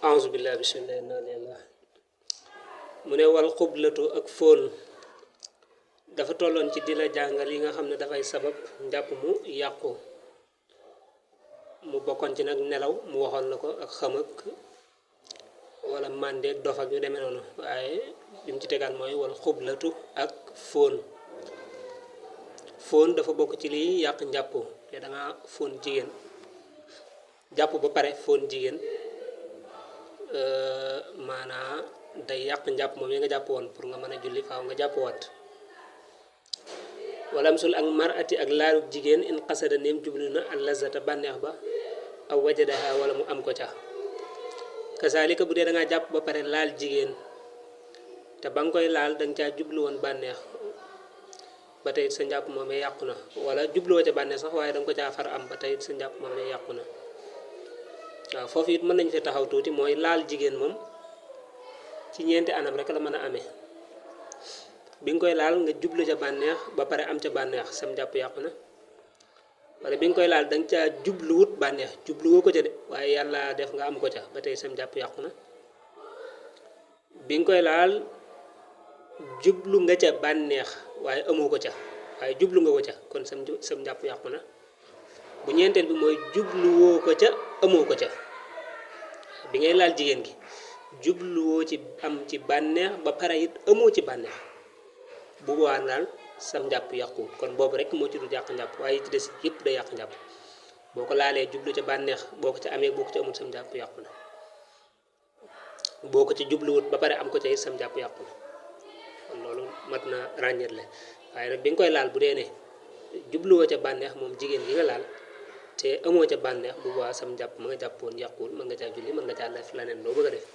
auzu billahi bismillahi inna lillahi mu ne wal xublatu ak fóon dafa tolloon ci di la jàngal yi nga xam ne dafay sabab njàpp mu yàqu mu bokkoon ci nag nelaw mu waxoon la ko ak xam ak wala màndeeg dof ak yu demee noonu waaye bi mu ci tegaan mooy wal xublatu ak fóon fóon dafa bokk ci liy yàq njàpp te danga fóon jigéen jàpp ba pare fóon jigéen maanaa day yàq njàpp moom yi nga jàpp woon pour nga mën a julli faaw nga jàpp wat wala am sul ak marati ak laalu jigéen in xasada neem jublu na al lazata bànneex ba aw wajadaha wala mu am ko ca kasaalika bu dee da ngaa jàpp ba pare laal jigéen te ba nga koy laal da nga caa jublu woon bànneex ba tey sa njàpp moomee yàqu na wala jubluwoo ca bànneex sax waaye da nga ko caa far am ba tey sa njàpp moomee yàqu na waaw foofu it mën nañ fi taxaw tuuti mooy laal jigéen moom ci ñeenti anam rek la mën a amee bi nga koy laal nga jublu ca bànneex ba pare am ca bànneex sam njàpp yàqu na wala bi nga koy laal da nga caa jubluwut bànneex jubluwoo ko ca de waaye yàlla def nga am ko ca ba tey sam njàpp yàqu na bi nga koy laal jublu nga ca bànneex waaye amoo ko ca waaye jublu nga ko ca kon sam njàpp yàqu na bu ñeenteel bi mooy jubluwoo ko ca amoo ko ca bi ngay laal jigéen gi jubluwoo ci am ci bànneex ba pare it amoo ci bànneex bu boobaa daal sam njàpp yàquwut kon boobu rek moo ci du yàq njàpp waaye ci des yëpp day yàq njàpp boo ko laalee jublu ca bànneex boo ko ca amee boo ko ca amul sam njàpp yàqu na boo ko ci jubluwut ba pare am ko ca it sam njàpp yàqu na kon loolu mat na ràññeet la waaye nag bi nga koy laal bu dee ne jubluwoo ca bànneex moom jigéen gi nga laal te amoo ca bànneex bu boobaa sam njàpp ma nga jàppoon yàquwul mën nga caa julli mën nga caa def leneen loo bëgg a def